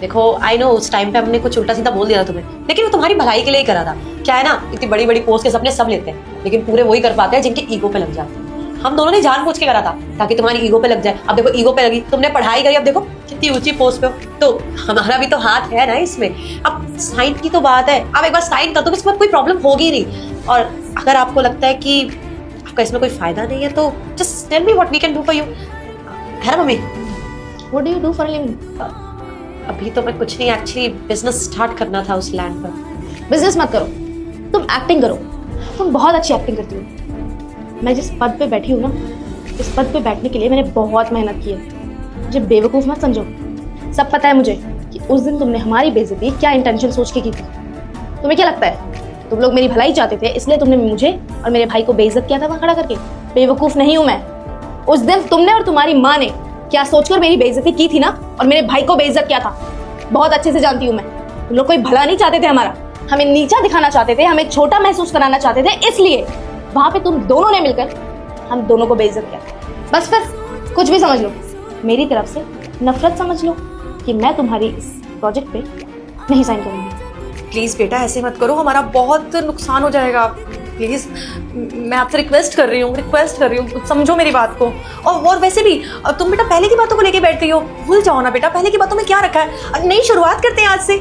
देखो I know उस time पे हमने कुछ उल्टा सीधा बोल दिया था तुम्हें, लेकिन वो तुम्हारी भलाई के लिए ही करा था। क्या है ना, इतनी बड़ी बड़ी पोस्ट के सपने सब लेते हैं, लेकिन पूरे वही कर पाते हैं जिनके ईगो पे लग जाते हैं। हम दोनों ने जानबूझ के करा था ताकि तुम्हारी ईगो पे लग जाए। अब देखो ईगो पे लगी, तुमने पढ़ाई करी, अब देखो कितनी ऊंची पोस्ट पे हो, तो हमारा भी तो हाथ है ना इसमें। अब साइन की तो बात है, अब एक बार साइन कर दो, इसके बाद कोई प्रॉब्लम होगी नहीं। और अगर आपको लगता है कि आपका इसमें कोई फायदा नहीं है तो just tell me what we can do for you. है ना mummy? What do you do for living? अभी तो मैं कुछ नहीं, एक्चुअली बिजनेस स्टार्ट करना था उस लैंड पर। बिजनेस मत करो, तुम एक्टिंग करो। तुम बहुत अच्छी एक्टिंग करती हो। मैं जिस पद पे बैठी हूँ ना, इस पद पे बैठने के लिए मैंने बहुत मेहनत की है। मुझे बेवकूफ़ मत समझो। सब पता है मुझे कि उस दिन तुमने हमारी बेइज्जती क्या इंटेंशन सोच के की थी। तुम्हें क्या लगता है तुम लोग मेरी भलाई चाहते थे, इसलिए तुमने मुझे और मेरे भाई को बेइज्जत किया था वहाँ खड़ा करके? बेवकूफ़ नहीं हूँ मैं। उस दिन तुमने और तुम्हारी माँ ने क्या सोचकर मेरी बेइज्जती की थी ना, और मेरे भाई को बेइज्जत किया था, बहुत अच्छे से जानती हूँ मैं। तुम लोग कोई भला नहीं चाहते थे हमारा, हमें नीचा दिखाना चाहते थे, हमें छोटा महसूस कराना चाहते थे, इसलिए वहां पे तुम दोनों ने मिलकर हम दोनों को बेइज्जत किया। बस फिर कुछ भी समझ लो, मेरी तरफ से नफरत समझ लो कि मैं तुम्हारी इस प्रोजेक्ट पे नहीं साइन करूंगी। प्लीज़ बेटा ऐसे मत करो, हमारा बहुत नुकसान हो जाएगा। प्लीज़ मैं आपसे रिक्वेस्ट कर रही हूँ, समझो मेरी बात को। और वैसे भी तुम बेटा पहले की बातों को लेके बैठ गई हो, भूल जाओ ना बेटा, पहले की बातों में क्या रखा है। नई शुरुआत करते हैं आज से।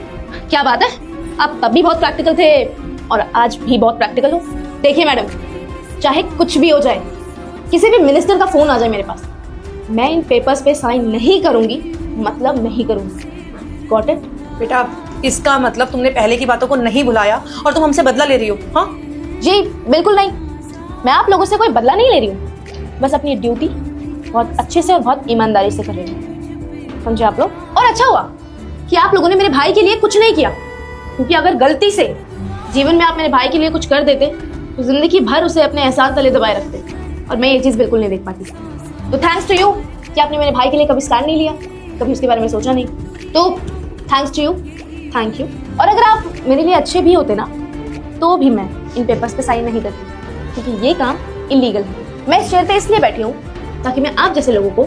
क्या बात है, आप तब भी बहुत प्रैक्टिकल थे और आज भी बहुत प्रैक्टिकल हो। देखिए मैडम, चाहे कुछ भी हो जाए, किसी भी मिनिस्टर का फोन आ जाए मेरे पास, मैं इन पेपर्स पे साइन नहीं करूंगी, मतलब नहीं करूंगी। Got it? बेटा इसका मतलब तुमने पहले की बातों को नहीं भुलाया और तुम हमसे बदला ले रही हो? हाँ जी बिल्कुल नहीं, मैं आप लोगों से कोई बदला नहीं ले रही हूँ, बस अपनी ड्यूटी बहुत अच्छे से और बहुत ईमानदारी से कर रही हूँ, समझे आप लोग? और अच्छा हुआ कि आप लोगों ने मेरे भाई के लिए कुछ नहीं किया, क्योंकि अगर गलती से जीवन में आप मेरे भाई के लिए कुछ कर देते तो जिंदगी भर उसे अपने एहसान तले दबाए रखते, और मैं ये चीज़ बिल्कुल नहीं देख पाती। तो थैंक्स टू यू कि आपने मेरे भाई के लिए कभी स्टैंड नहीं लिया, कभी उसके बारे में सोचा नहीं, तो thanks to you, thank you. और अगर आप मेरे लिए अच्छे भी होते ना, तो भी मैं इन पेपर्स पे साइन नहीं करती, क्योंकि ये काम इलीगल है। मैं इस चेयर पे इसलिए बैठी हूँ ताकि मैं आप जैसे लोगों को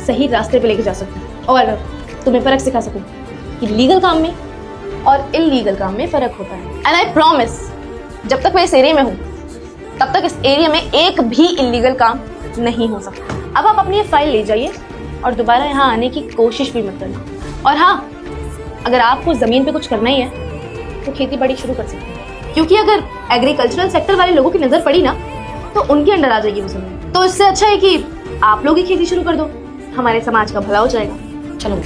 सही रास्ते पे लेके जा सकूँ और तुम्हें फ़र्क सिखा सकूँ कि लीगल काम में और इलीगल काम में फ़र्क होता है। एंड आई प्रॉमिस, जब तक मैं इस एरिया में हूँ तब तक इस एरिया में एक भी इलीगल काम नहीं हो सकता। अब आप अपनी ये फाइल ले जाइए और दोबारा यहाँ आने की कोशिश भी मत करना। और हाँ, अगर आपको ज़मीन पे कुछ करना ही है तो खेती बाड़ी शुरू कर सकते हैं, क्योंकि अगर एग्रीकल्चरल सेक्टर वाले लोगों की नज़र पड़ी ना तो उनके अंडर आ जाएगी वो ज़मीन। तो इससे अच्छा है कि आप लोग ही खेती शुरू कर दो, हमारे समाज का भला हो जाएगा। चलो